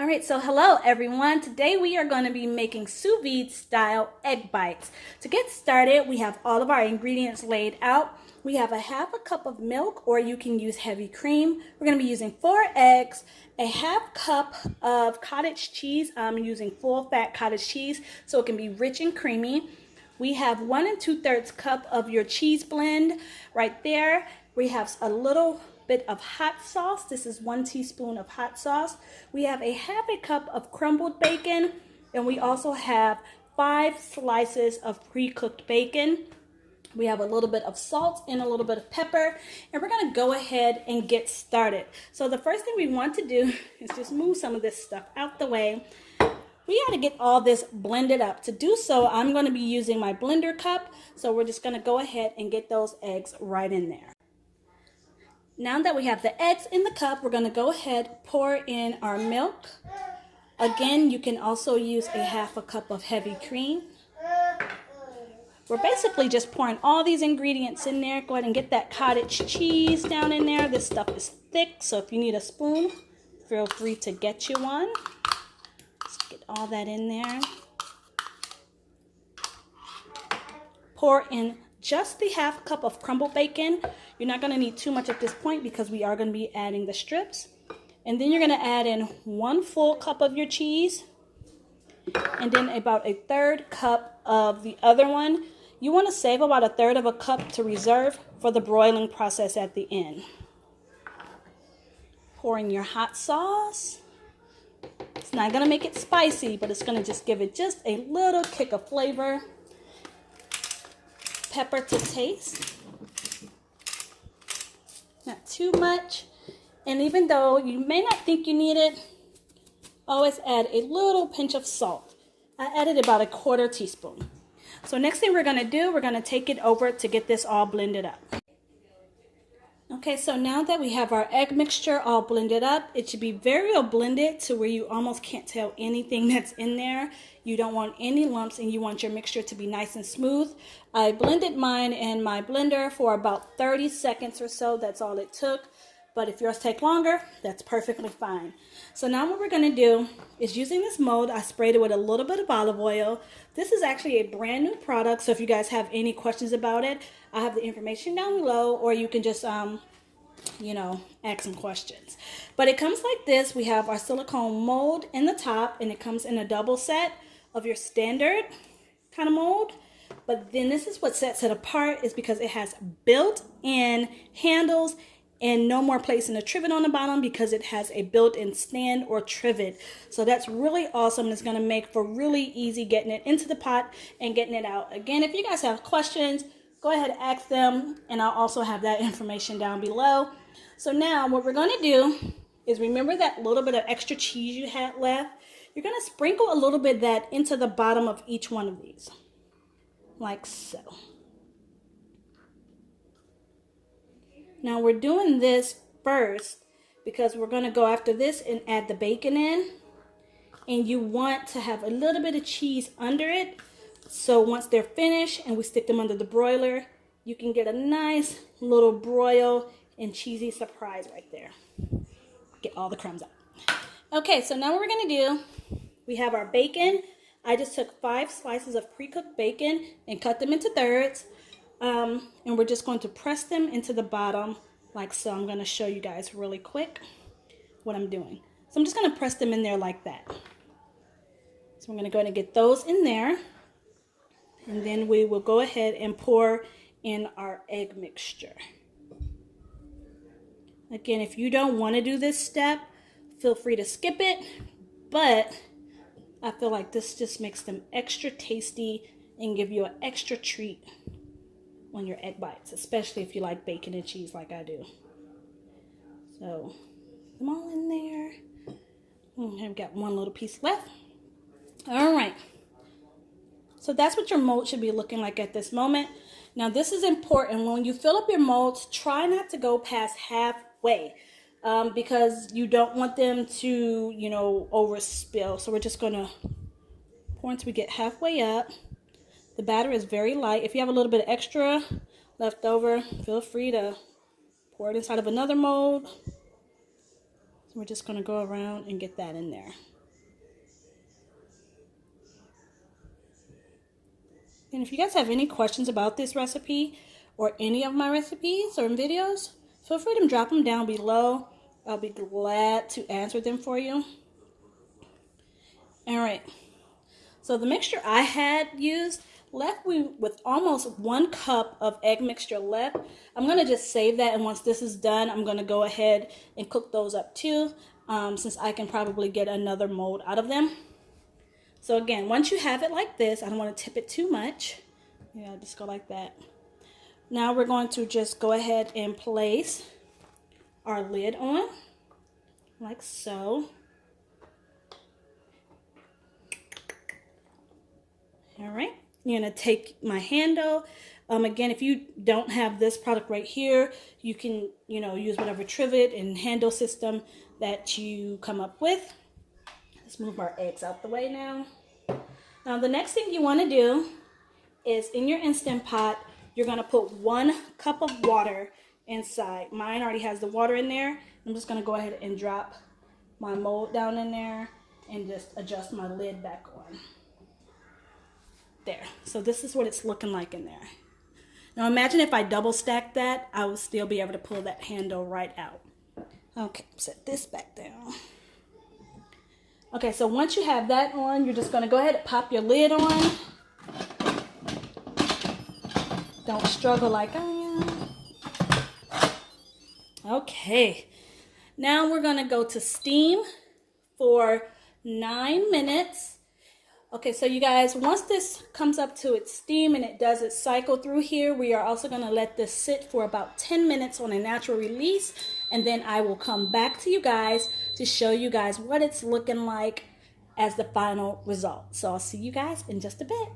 All right, so hello everyone. Today we are going to be making sous vide style egg bites. To get started, we have all of our ingredients laid out. We have a half a cup of milk, or you can use heavy cream. We're going to be using 4 eggs, a half cup of cottage cheese. I'm using full fat cottage cheese so it can be rich and creamy. We have 1 2/3 cup of your cheese blend right there. We have a little bit of hot sauce. This is 1 teaspoon of hot sauce. We have a half a cup of crumbled bacon, and we also have 5 slices of pre-cooked bacon. We have a little bit of salt and a little bit of pepper, and we're going to go ahead and get started. So the first thing we want to do is just move some of this stuff out the way. We got to get all this blended up. To do so, I'm going to be using my blender cup, so we're just going to go ahead and get those eggs right in there. Now that we have the eggs in the cup, we're going to go ahead, pour in our milk. Again, you can also use a half a cup of heavy cream. We're basically just pouring all these ingredients in there. Go ahead and get that cottage cheese down in there. This stuff is thick, so if you need a spoon, feel free to get you one. Let's get all that in there. Pour in just the half cup of crumbled bacon. You're not going to need too much at this point because we are going to be adding the strips. And then you're going to add in 1 full cup of your cheese, and then about a 1/3 cup of the other one. You want to save about a 1/3 of a cup to reserve for the broiling process at the end. Pour in your hot sauce. It's not going to make it spicy, but it's going to just give it just a little kick of flavor. Pepper to taste. Not too much. And even though you may not think you need it, always add a little pinch of salt. I added about a 1/4 teaspoon. So next thing we're going to do, we're going to take it over to get this all blended up. Okay, so now that we have our egg mixture all blended up, it should be very well blended to where you almost can't tell anything that's in there. You don't want any lumps, and you want your mixture to be nice and smooth. I blended mine in my blender for about 30 seconds or so. That's all it took. But if yours take longer, that's perfectly fine. So now what we're going to do is, using this mold, I sprayed it with a little bit of olive oil. This is actually a brand new product, so if you guys have any questions about it, I have the information down below, or you can just, ask some questions. But it comes like this. We have our SiliKong mold in the top, and it comes in a double set of your standard kind of mold. But then this is what sets it apart, is because it has built-in handles and no more placing a trivet on the bottom, because it has a built-in stand or trivet. So that's really awesome. It's going to make for really easy getting it into the pot and getting it out. Again, if you guys have questions, go ahead and ask them, and I'll also have that information down below. So now what we're going to do is, remember that little bit of extra cheese you had left? You're going to sprinkle a little bit of that into the bottom of each one of these, like so. Now we're doing this first because we're going to go after this and add the bacon in. And you want to have a little bit of cheese under it, so once they're finished and we stick them under the broiler, you can get a nice little broil and cheesy surprise right there. Get all the crumbs out. Okay, so now what we're going to do, we have our bacon. I just took 5 slices of pre-cooked bacon and cut them into thirds. And we're just going to press them into the bottom like so. I'm going to show you guys really quick what I'm doing. So I'm just going to press them in there like that. So I'm going to go ahead and get those in there. And then we will go ahead and pour in our egg mixture. Again, if you don't want to do this step, feel free to skip it. But I feel like this just makes them extra tasty and give you an extra treat on your egg bites, especially if you like bacon and cheese like I do. So, them all in there. I've got one little piece left. All right. So that's what your mold should be looking like at this moment. Now this is important. When you fill up your molds, try not to go past halfway, because you don't want them to, overspill. So we're just going to pour until we get halfway up. The batter is very light. If you have a little bit of extra left over, feel free to pour it inside of another mold. So we're just going to go around and get that in there. And if you guys have any questions about this recipe or any of my recipes or videos, feel free to drop them down below. I'll be glad to answer them for you. All right. So the mixture I had used left me with almost 1 cup of egg mixture left. I'm going to just save that, and once this is done, I'm going to go ahead and cook those up too, since I can probably get another mold out of them. So again, once you have it like this, I don't want to tip it too much. Yeah, just go like that. Now we're going to just go ahead and place our lid on, like so. All right, you're gonna take my handle. Again, if you don't have this product right here, you can, use whatever trivet and handle system that you come up with. Let's move our eggs out the way now. Now, the next thing you want to do is in your Instant Pot, you're gonna put 1 cup of water inside. Mine already has the water in there. I'm just gonna go ahead and drop my mold down in there and just adjust my lid back on. There. So this is what it's looking like in there. Now imagine if I double stack that, I would still be able to pull that handle right out. Okay, set this back down. Okay, so once you have that on, you're just going to go ahead and pop your lid on. Don't struggle like I am. Okay, now we're going to go to steam for 9 minutes. Okay, so you guys, once this comes up to its steam and it does its cycle through here, we are also going to let this sit for about 10 minutes on a natural release, and then I will come back to you guys to show you guys what it's looking like as the final result. So I'll see you guys in just a bit.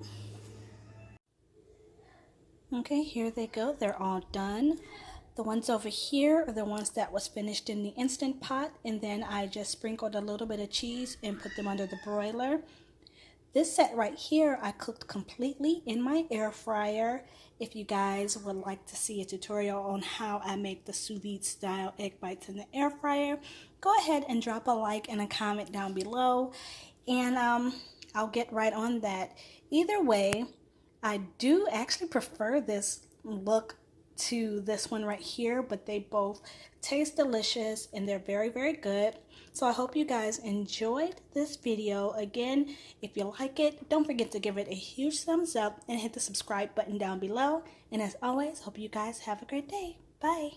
Okay, here they go. They're all done. The ones over here are the ones that was finished in the Instant Pot, and then I just sprinkled a little bit of cheese and put them under the broiler. This set right here, I cooked completely in my air fryer. If you guys would like to see a tutorial on how I make the sous vide style egg bites in the air fryer, go ahead and drop a like and a comment down below, and I'll get right on that. Either way, I do actually prefer this look to this one right here, but they both taste delicious and they're very, very good. So I hope you guys enjoyed this video. Again, if you like it, don't forget to give it a huge thumbs up and hit the subscribe button down below. And as always, hope you guys have a great day. Bye.